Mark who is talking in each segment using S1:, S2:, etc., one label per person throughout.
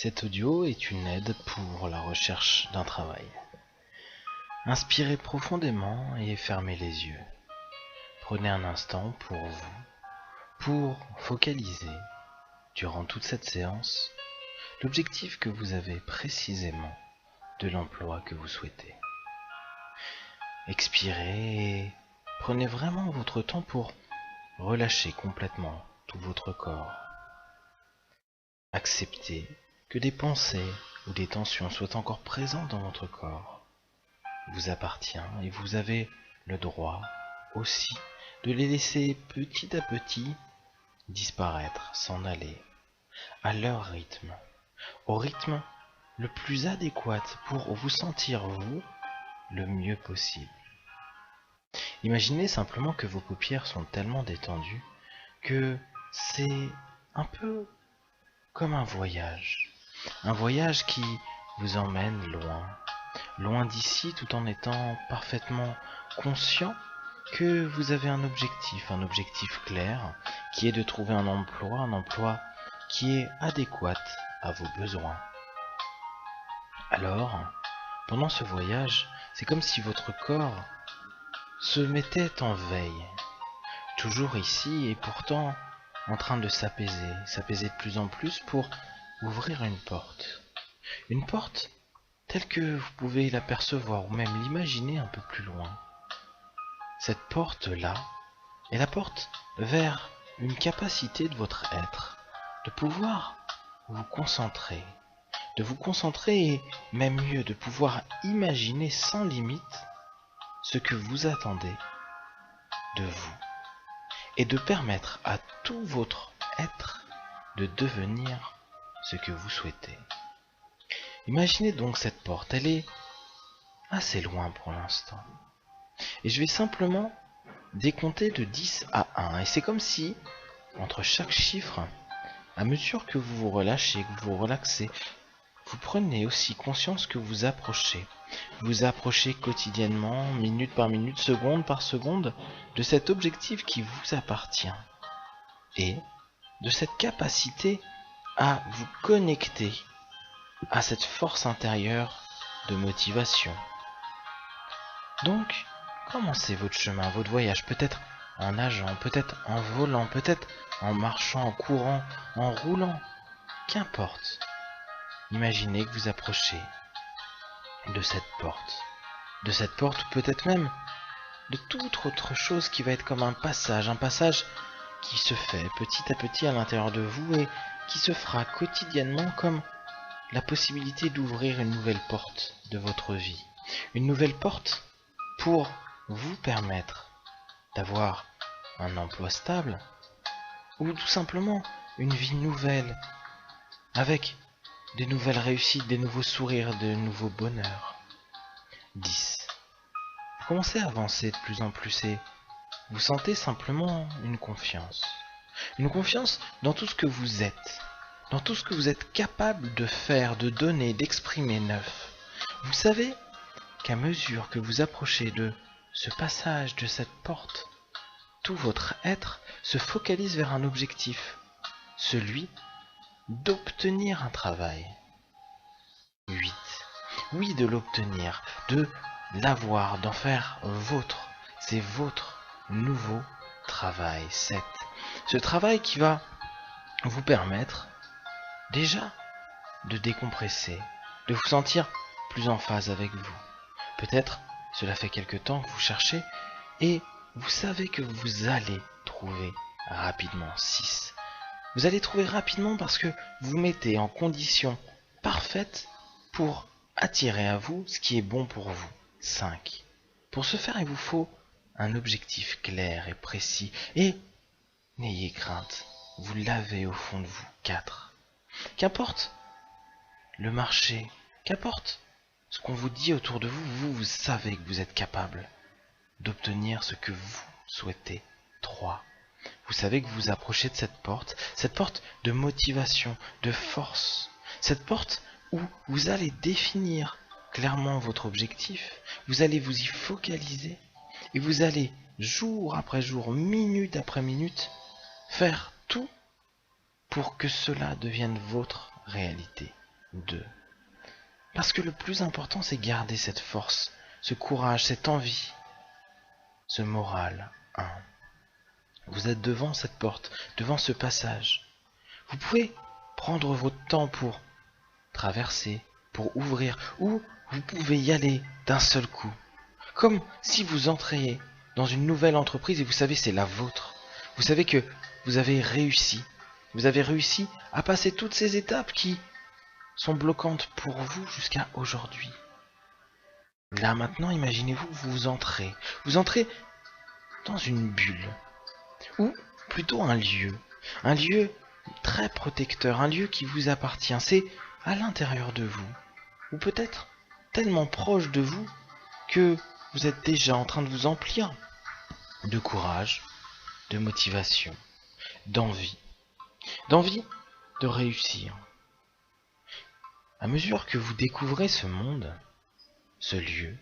S1: Cet audio est une aide pour la recherche d'un travail. Inspirez profondément et fermez les yeux. Prenez un instant pour vous, pour focaliser, durant toute cette séance, l'objectif que vous avez précisément de l'emploi que vous souhaitez. Expirez et prenez vraiment votre temps pour relâcher complètement tout votre corps. Acceptez que des pensées ou des tensions soient encore présentes dans votre corps. Il vous appartient et vous avez le droit aussi de les laisser petit à petit disparaître, s'en aller, à leur rythme, au rythme le plus adéquat pour vous sentir vous le mieux possible. Imaginez simplement que vos paupières sont tellement détendues que c'est un peu comme un voyage qui vous emmène loin d'ici, tout en étant parfaitement conscient que vous avez un objectif clair, qui est de trouver un emploi qui est adéquat à vos besoins. Alors, pendant ce voyage, c'est comme si votre corps se mettait en veille, toujours ici et pourtant en train de s'apaiser de plus en plus pour ouvrir une porte telle que vous pouvez l'apercevoir ou même l'imaginer un peu plus loin. Cette porte-là est la porte vers une capacité de votre être, de pouvoir vous concentrer, et même mieux, de pouvoir imaginer sans limite ce que vous attendez de vous et de permettre à tout votre être de devenir ce que vous souhaitez. Imaginez donc cette porte, elle est assez loin pour l'instant. Et je vais simplement décompter de 10 à 1. Et c'est comme si, entre chaque chiffre, à mesure que vous vous relâchez, que vous vous relaxez, vous prenez aussi conscience que vous approchez. Vous approchez quotidiennement, minute par minute, seconde par seconde, de cet objectif qui vous appartient. Et de cette capacité à vous connecter à cette force intérieure de motivation. Donc, commencez votre chemin, votre voyage, peut-être en nageant, peut-être en volant, peut-être en marchant, en courant, en roulant, qu'importe. Imaginez que vous approchez de cette porte ou peut-être même de toute autre chose qui va être comme un passage qui se fait petit à petit à l'intérieur de vous et qui se fera quotidiennement comme la possibilité d'ouvrir une nouvelle porte de votre vie. Une nouvelle porte pour vous permettre d'avoir un emploi stable ou tout simplement une vie nouvelle avec des nouvelles réussites, des nouveaux sourires, de nouveaux bonheurs. 10. Vous commencez à avancer de plus en plus et vous sentez simplement une confiance. Une confiance dans tout ce que vous êtes, dans tout ce que vous êtes capable de faire, de donner, d'exprimer neuf. Vous savez qu'à mesure que vous approchez de ce passage, de cette porte, tout votre être se focalise vers un objectif, celui d'obtenir un travail. 8. Oui, de l'obtenir, de l'avoir, d'en faire vôtre. C'est votre nouveau travail. 7. Ce travail qui va vous permettre déjà de décompresser, de vous sentir plus en phase avec vous. Peut-être cela fait quelque temps que vous cherchez et vous savez que vous allez trouver rapidement. 6. Vous allez trouver rapidement parce que vous mettez en condition parfaite pour attirer à vous ce qui est bon pour vous. 5. Pour ce faire, il vous faut un objectif clair et précis. Et n'ayez crainte, vous l'avez au fond de vous. 4. Qu'importe le marché, qu'importe ce qu'on vous dit autour de vous, vous savez que vous êtes capable d'obtenir ce que vous souhaitez. 3. Vous savez que vous approchez de cette porte de motivation, de force, cette porte où vous allez définir clairement votre objectif, vous allez vous y focaliser et vous allez jour après jour, minute après minute, faire tout pour que cela devienne votre réalité. 2. Parce que le plus important, c'est garder cette force, ce courage, cette envie, ce moral. 1. Vous êtes devant cette porte, devant ce passage. Vous pouvez prendre votre temps pour traverser, pour ouvrir, ou vous pouvez y aller d'un seul coup. Comme si vous entriez dans une nouvelle entreprise et vous savez c'est la vôtre. Vous savez que vous avez réussi. Vous avez réussi à passer toutes ces étapes qui sont bloquantes pour vous jusqu'à aujourd'hui. Là maintenant, imaginez-vous, vous entrez dans une bulle, ou plutôt un lieu très protecteur, un lieu qui vous appartient, c'est à l'intérieur de vous, ou peut-être tellement proche de vous que vous êtes déjà en train de vous emplir de courage, de motivation, d'envie de réussir. À mesure que vous découvrez ce monde, ce lieu,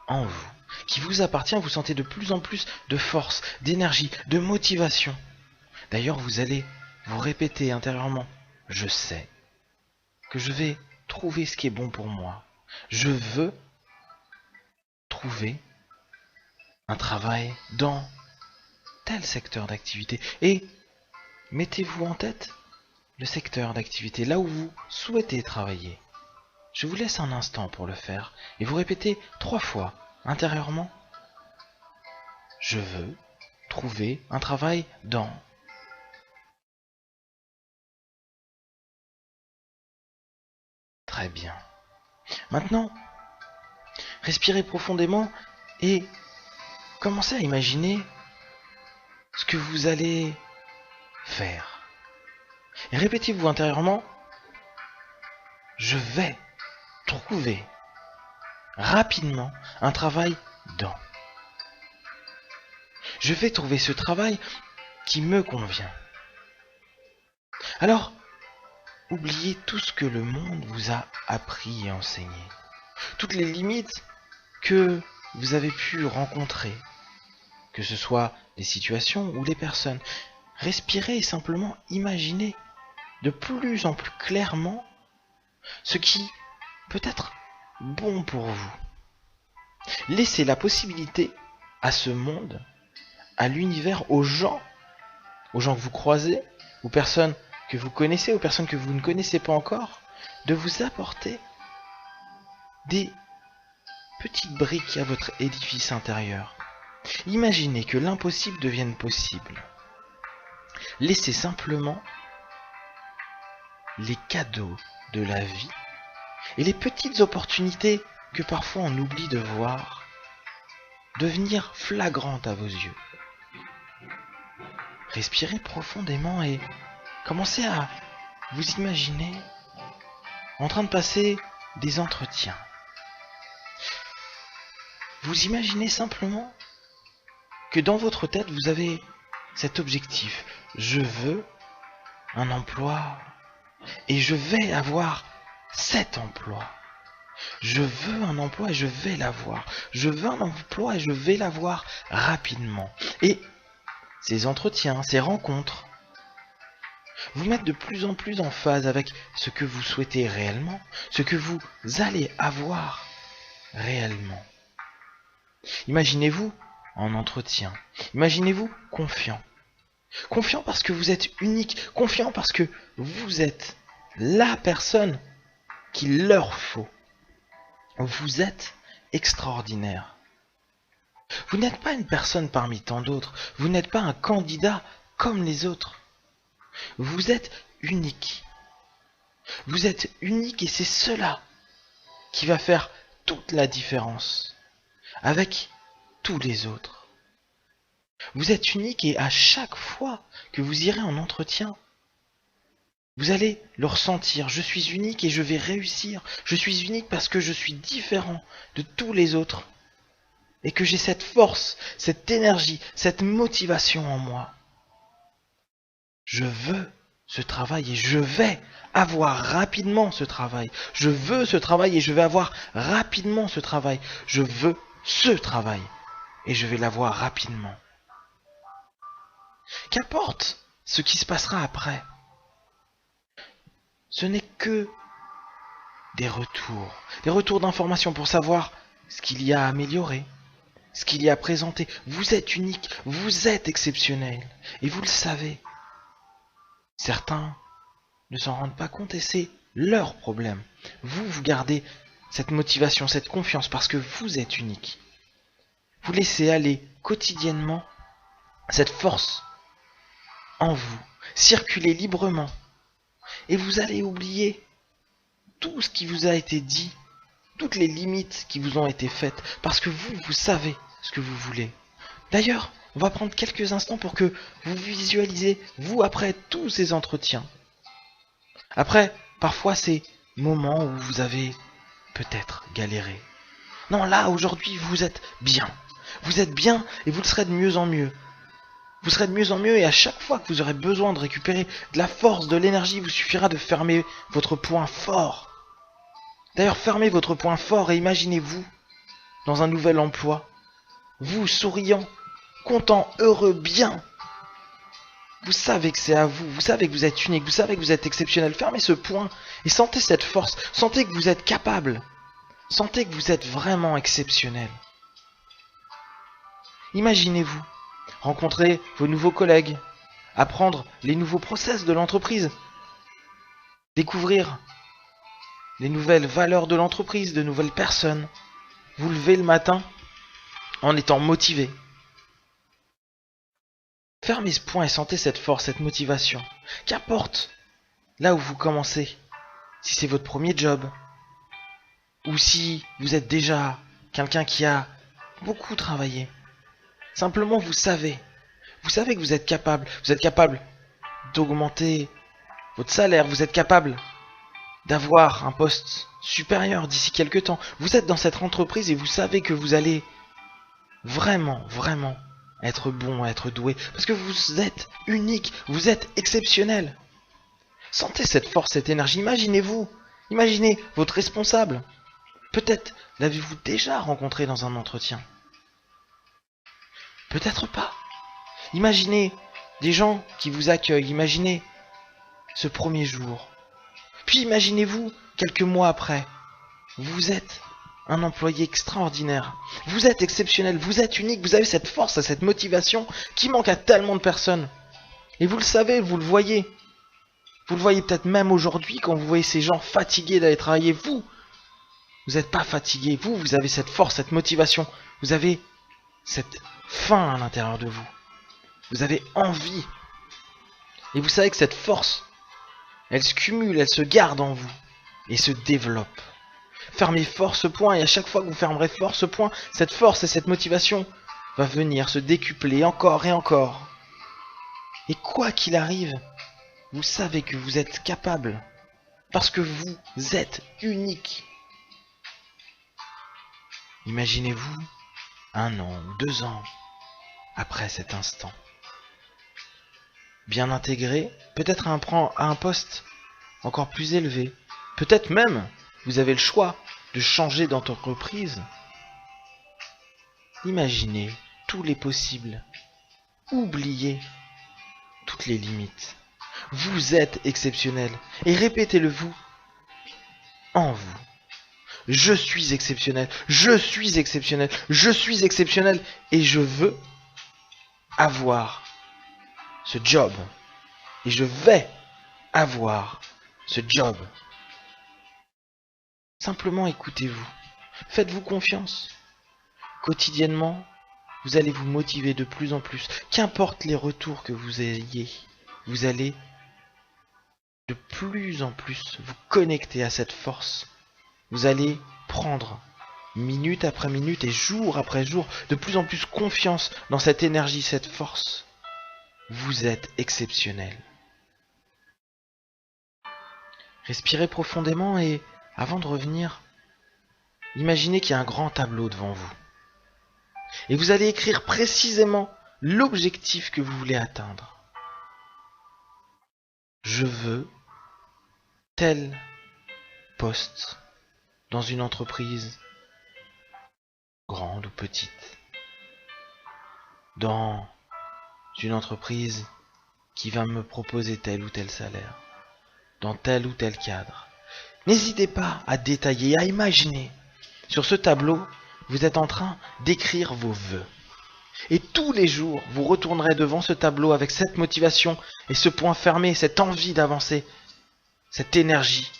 S1: en vous, qui vous appartient, vous sentez de plus en plus de force, d'énergie, de motivation. D'ailleurs, vous allez vous répéter intérieurement, je sais que je vais trouver ce qui est bon pour moi. Je veux trouver un travail dans tel secteur d'activité. Et mettez-vous en tête le secteur d'activité, là où vous souhaitez travailler. Je vous laisse un instant pour le faire et vous répétez 3 fois intérieurement. Je veux trouver un travail dans. Très bien. Maintenant, respirez profondément et commencez à imaginer ce que vous allez faire. Et répétez-vous intérieurement, je vais trouver rapidement un travail dans. Je vais trouver ce travail qui me convient. Alors, oubliez tout ce que le monde vous a appris et enseigné. Toutes les limites que vous avez pu rencontrer, que ce soit les situations ou les personnes. Respirez et simplement imaginez de plus en plus clairement ce qui peut être bon pour vous. Laissez la possibilité à ce monde, à l'univers, aux gens que vous croisez, aux personnes que vous connaissez, aux personnes que vous ne connaissez pas encore, de vous apporter des petites briques à votre édifice intérieur. Imaginez que l'impossible devienne possible. Laissez simplement les cadeaux de la vie et les petites opportunités que parfois on oublie de voir devenir flagrantes à vos yeux. Respirez profondément et commencez à vous imaginer en train de passer des entretiens. Vous imaginez simplement que dans votre tête vous avez cet objectif. Je veux un emploi et je vais avoir cet emploi. Je veux un emploi et je vais l'avoir. Je veux un emploi et je vais l'avoir rapidement. Et ces entretiens, ces rencontres, vous mettent de plus en plus en phase avec ce que vous souhaitez réellement, ce que vous allez avoir réellement. Imaginez-vous en entretien. Imaginez-vous confiant. Confiant parce que vous êtes unique. Confiant parce que vous êtes la personne qu'il leur faut. Vous êtes extraordinaire. Vous n'êtes pas une personne parmi tant d'autres. Vous n'êtes pas un candidat comme les autres. Vous êtes unique. Vous êtes unique et c'est cela qui va faire toute la différence avec tous les autres. Vous êtes unique et à chaque fois que vous irez en entretien, vous allez le ressentir. Je suis unique et je vais réussir. Je suis unique parce que je suis différent de tous les autres. Et que j'ai cette force, cette énergie, cette motivation en moi. Je veux ce travail et je vais avoir rapidement ce travail. Je veux ce travail et je vais avoir rapidement ce travail. Je veux ce travail et je vais l'avoir rapidement. Qu'importe ce qui se passera après. Ce n'est que des retours d'informations pour savoir ce qu'il y a à améliorer, ce qu'il y a à présenter. Vous êtes unique, vous êtes exceptionnel, et vous le savez. Certains ne s'en rendent pas compte et c'est leur problème. Vous gardez cette motivation, cette confiance parce que vous êtes unique. Vous laissez aller quotidiennement cette force en vous, circuler librement, et vous allez oublier tout ce qui vous a été dit, toutes les limites qui vous ont été faites, parce que vous savez ce que vous voulez. D'ailleurs, on va prendre quelques instants pour que vous visualisez, vous, après tous ces entretiens. Après, parfois, ces moments où vous avez peut-être galéré. Non, là, aujourd'hui, vous êtes bien. Vous êtes bien et vous le serez de mieux en mieux. Vous serez de mieux en mieux et à chaque fois que vous aurez besoin de récupérer de la force, de l'énergie, il vous suffira de fermer votre point fort. D'ailleurs, fermez votre point fort et imaginez-vous dans un nouvel emploi. Vous, souriant, content, heureux, bien. Vous savez que c'est à vous, vous savez que vous êtes unique, vous savez que vous êtes exceptionnel. Fermez ce point et sentez cette force, sentez que vous êtes capable. Sentez que vous êtes vraiment exceptionnel. Imaginez-vous rencontrer vos nouveaux collègues, apprendre les nouveaux process de l'entreprise, découvrir les nouvelles valeurs de l'entreprise, de nouvelles personnes. Vous levez le matin en étant motivé. Fermez ce point et sentez cette force, cette motivation. Qu'importe là où vous commencez, si c'est votre premier job, ou si vous êtes déjà quelqu'un qui a beaucoup travaillé. Simplement, vous savez que vous êtes capable d'augmenter votre salaire, vous êtes capable d'avoir un poste supérieur d'ici quelques temps. Vous êtes dans cette entreprise et vous savez que vous allez vraiment être bon, être doué, parce que vous êtes unique, vous êtes exceptionnel. Sentez cette force, cette énergie, imaginez-vous, imaginez votre responsable. Peut-être l'avez-vous déjà rencontré dans un entretien. Peut-être pas. Imaginez des gens qui vous accueillent, imaginez ce premier jour. Puis imaginez-vous, quelques mois après, vous êtes un employé extraordinaire. Vous êtes exceptionnel, vous êtes unique, vous avez cette force, cette motivation qui manque à tellement de personnes. Et vous le savez, vous le voyez. Vous le voyez peut-être même aujourd'hui quand vous voyez ces gens fatigués d'aller travailler. Vous n'êtes pas fatigué. Vous avez cette force, cette motivation. Vous avez cette faim à l'intérieur de vous. Vous avez envie. Et vous savez que cette force, elle se cumule, elle se garde en vous et se développe. Fermez fort ce point et à chaque fois que vous fermerez fort ce point, cette force et cette motivation va venir se décupler encore et encore. Et quoi qu'il arrive, vous savez que vous êtes capable parce que vous êtes unique. Imaginez-vous 1 an ou 2 ans après cet instant. Bien intégré, peut-être à un poste encore plus élevé. Peut-être même, vous avez le choix de changer d'entreprise. Imaginez tous les possibles. Oubliez toutes les limites. Vous êtes exceptionnel. Et répétez-le vous en vous. Je suis exceptionnel. Je suis exceptionnel. Je suis exceptionnel. Et je veux avoir ce job. Et je vais avoir ce job. Simplement écoutez-vous. Faites-vous confiance. Quotidiennement, vous allez vous motiver de plus en plus. Qu'importe les retours que vous ayez, vous allez de plus en plus vous connecter à cette force. Vous allez prendre minute après minute et jour après jour de plus en plus confiance dans cette énergie, cette force. Vous êtes exceptionnel. Respirez profondément et, avant de revenir, imaginez qu'il y a un grand tableau devant vous. Et vous allez écrire précisément l'objectif que vous voulez atteindre. Je veux tel poste dans une entreprise, grande ou petite, dans une entreprise qui va me proposer tel ou tel salaire, dans tel ou tel cadre. N'hésitez pas à détailler, à imaginer. Sur ce tableau, vous êtes en train d'écrire vos vœux. Et tous les jours, vous retournerez devant ce tableau avec cette motivation et ce point fermé, cette envie d'avancer, cette énergie.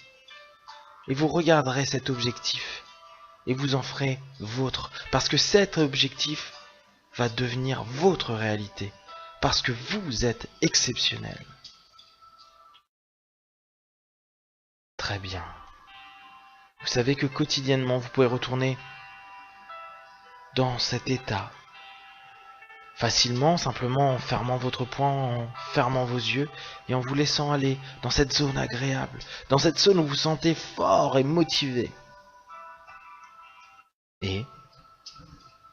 S1: Et vous regarderez cet objectif et vous en ferez vôtre. Parce que cet objectif va devenir votre réalité. Parce que vous êtes exceptionnel. Très bien. Vous savez que quotidiennement, vous pouvez retourner dans cet état. Facilement, simplement en fermant votre poing, en fermant vos yeux et en vous laissant aller dans cette zone agréable, dans cette zone où vous vous sentez fort et motivé. Et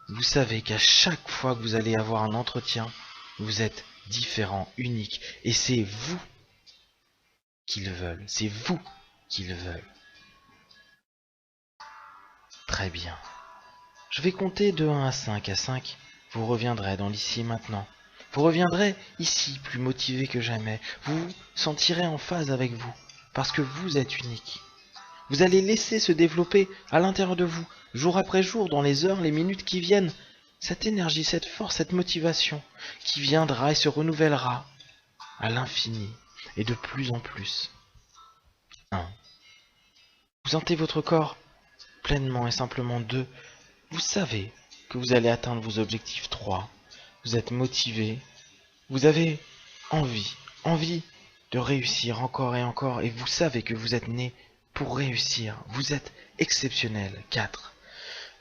S1: vous savez qu'à chaque fois que vous allez avoir un entretien, vous êtes différent, unique. Et c'est vous qui le veulent. C'est vous qui le veulent. Très bien. Je vais compter de 1 à 5. À 5, vous reviendrez dans l'ici et maintenant. Vous reviendrez ici, plus motivé que jamais. Vous vous sentirez en phase avec vous, parce que vous êtes unique. Vous allez laisser se développer à l'intérieur de vous, jour après jour, dans les heures, les minutes qui viennent, cette énergie, cette force, cette motivation qui viendra et se renouvellera à l'infini et de plus en plus. 1. Vous sentez votre corps pleinement et simplement. 2. Vous savez que vous allez atteindre vos objectifs. 3. Vous êtes motivé. Vous avez envie de réussir encore et encore. Et vous savez que vous êtes né pour réussir. Vous êtes exceptionnel. 4.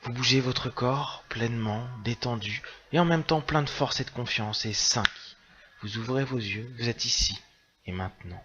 S1: Vous bougez votre corps pleinement, détendu, et en même temps plein de force et de confiance. Et 5. Vous ouvrez vos yeux. Vous êtes ici et maintenant.